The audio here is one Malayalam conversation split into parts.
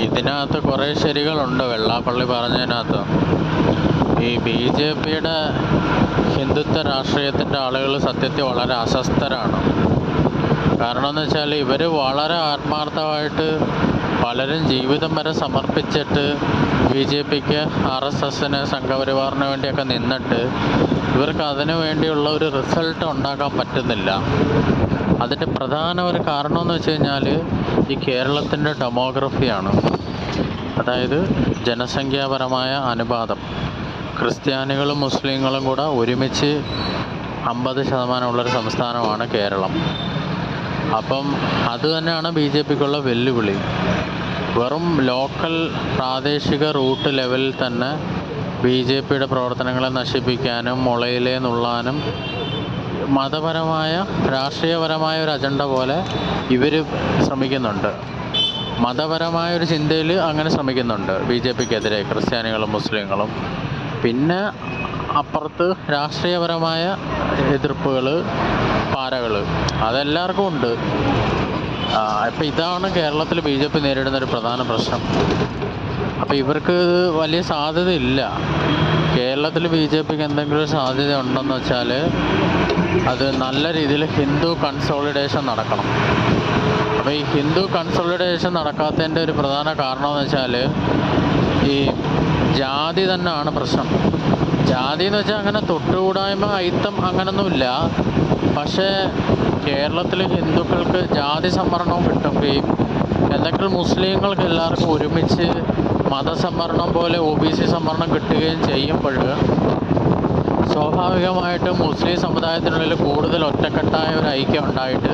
ഇതിനകത്ത് കുറേ ശരികളുണ്ട് വെള്ളാപ്പള്ളി പറഞ്ഞതിനകത്ത്. ഈ BJPയുടെ ഹിന്ദുത്വ രാഷ്ട്രീയത്തിൻ്റെ ആളുകൾ സത്യത്തിൽ വളരെ അസ്വസ്ഥരാണ്. കാരണം എന്ന് വെച്ചാൽ ഇവർ വളരെ ആത്മാർത്ഥമായിട്ട് പലരും ജീവിതം വരെ സമർപ്പിച്ചിട്ട് BJPക്ക് RSSന് സംഘപരിവാറിന് വേണ്ടിയൊക്കെ നിന്നിട്ട് ഇവർക്ക് അതിനു വേണ്ടിയുള്ള ഒരു റിസൾട്ട് ഉണ്ടാക്കാൻ പറ്റുന്നില്ല. അതിൻ്റെ പ്രധാന ഒരു കാരണം എന്ന് വെച്ച് കഴിഞ്ഞാൽ ഈ കേരളത്തിൻ്റെ ഡെമോഗ്രഫിയാണ്. അതായത് ജനസംഖ്യാപരമായ അനുപാതം. ക്രിസ്ത്യാനികളും മുസ്ലിങ്ങളും കൂടെ ഒരുമിച്ച് 50% ഉള്ളൊരു സംസ്ഥാനമാണ് കേരളം. അപ്പം അത് തന്നെയാണ് BJPക്കുള്ള വെല്ലുവിളി. വെറും ലോക്കൽ പ്രാദേശിക റൂട്ട് ലെവലിൽ തന്നെ BJPയുടെ പ്രവർത്തനങ്ങളെ നശിപ്പിക്കാനും മുളയിലേ നുള്ളാനും മതപരമായ രാഷ്ട്രീയപരമായ ഒരു അജണ്ട പോലെ ഇവർ ശ്രമിക്കുന്നുണ്ട്. മതപരമായ ഒരു ചിന്തയിൽ അങ്ങനെ ശ്രമിക്കുന്നുണ്ട് BJPക്കെതിരെ ക്രിസ്ത്യാനികളും മുസ്ലിങ്ങളും. പിന്നെ അപ്പുറത്ത് രാഷ്ട്രീയപരമായ എതിർപ്പുകൾ, പാരകൾ, അതെല്ലാവർക്കും ഉണ്ട്. ഇപ്പം ഇതാണ് കേരളത്തിൽ BJP നേരിടുന്നൊരു പ്രധാന പ്രശ്നം. അപ്പോൾ ഇവർക്ക് വലിയ സാധ്യതയില്ല. കേരളത്തിൽ BJPക്ക് എന്തെങ്കിലും ഒരു സാധ്യത ഉണ്ടെന്ന് വെച്ചാൽ അത് നല്ല രീതിയിൽ ഹിന്ദു കൺസോളിഡേഷൻ നടക്കണം. അപ്പോൾ ഈ ഹിന്ദു കൺസോളിഡേഷൻ നടക്കാത്തതിൻ്റെ ഒരു പ്രധാന കാരണം എന്ന് വെച്ചാൽ ഈ ജാതി തന്നെയാണ് പ്രശ്നം. ജാതി എന്ന് വെച്ചാൽ അങ്ങനെ തൊട്ടുകൂടായ്മ, അയിത്തം അങ്ങനൊന്നുമില്ല. പക്ഷേ കേരളത്തിൽ ഹിന്ദുക്കൾക്ക് ജാതി സംവരണവും കിട്ടുകയും എന്തെങ്കിലും മുസ്ലിങ്ങൾക്ക് എല്ലാവർക്കും ഒരുമിച്ച് മതസംവരണം പോലെ OBC സംവരണം കിട്ടുകയും ചെയ്യുമ്പോൾ സ്വാഭാവികമായിട്ടും മുസ്ലിം സമുദായത്തിനുള്ളിൽ കൂടുതൽ ഒറ്റക്കെട്ടായ ഒരു ഐക്യം ഉണ്ടായിട്ട്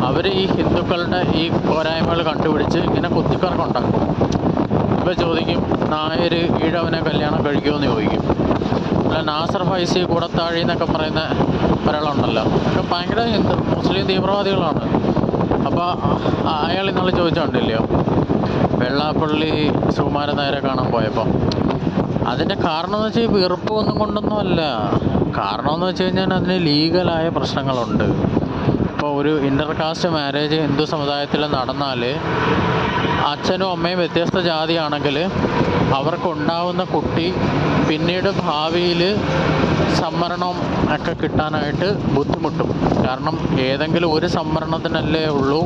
അവർ ഈ ഹിന്ദുക്കളുടെ ഈ പോരായ്മകൾ കണ്ടുപിടിച്ച് ഇങ്ങനെ കുത്തിക്കറക്കുണ്ടാക്കും. ഇപ്പോൾ ചോദിക്കും, നായർ ഈഴവനെ കല്യാണം കഴിക്കുമെന്ന് ചോദിക്കും. അല്ല, നാസർ ഫൈസി കൂടത്താഴി എന്നൊക്കെ പറയുന്ന ഒരാളുണ്ടല്ലോ, ഒക്കെ ഭയങ്കര മുസ്ലിം തീവ്രവാദികളാണ്. അപ്പോൾ അയാൾ ഇന്നാൾ ചോദിച്ചോണ്ടില്ലയോ വെള്ളാപ്പള്ളി സുകുമാരൻ നായരെ കാണാൻ പോയപ്പോൾ. അതിൻ്റെ കാരണം എന്ന് വെച്ചാൽ വെറുപ്പ് ഒന്നും കൊണ്ടൊന്നും അല്ല. കാരണം എന്ന് വെച്ച് കഴിഞ്ഞാൽ അതിന് ലീഗലായ പ്രശ്നങ്ങളുണ്ട്. ഇപ്പോൾ ഒരു ഇൻ്റർകാസ്റ്റ് മാരേജ് ഹിന്ദു സമുദായത്തിൽ നടന്നാൽ അച്ഛനും അമ്മയും വ്യത്യസ്ത ജാതിയാണെങ്കിൽ അവർക്കുണ്ടാവുന്ന കുട്ടി പിന്നീട് ഭാവിയിൽ സംവരണം ഒക്കെ കിട്ടാനായിട്ട് ബുദ്ധിമുട്ടും. കാരണം ഏതെങ്കിലും ഒരു സംവരണത്തിനല്ലേ ഉള്ളൂ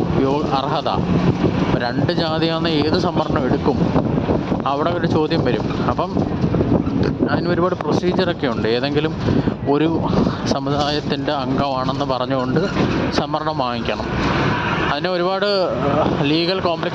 അർഹത. രണ്ട് ജാതിയാണെന്ന് ഏത് സംവരണം എടുക്കും? അവിടെ ഒരു ചോദ്യം വരും. അപ്പം അതിന് ഒരുപാട് പ്രൊസീജിയറൊക്കെ ഉണ്ട്. ഏതെങ്കിലും ഒരു സമുദായത്തിൻ്റെ അംഗമാണെന്ന് പറഞ്ഞുകൊണ്ട് സംവരണം വാങ്ങിക്കണം. അതിന് ഒരുപാട് ലീഗൽ കോംപ്ലിക്കേഷൻ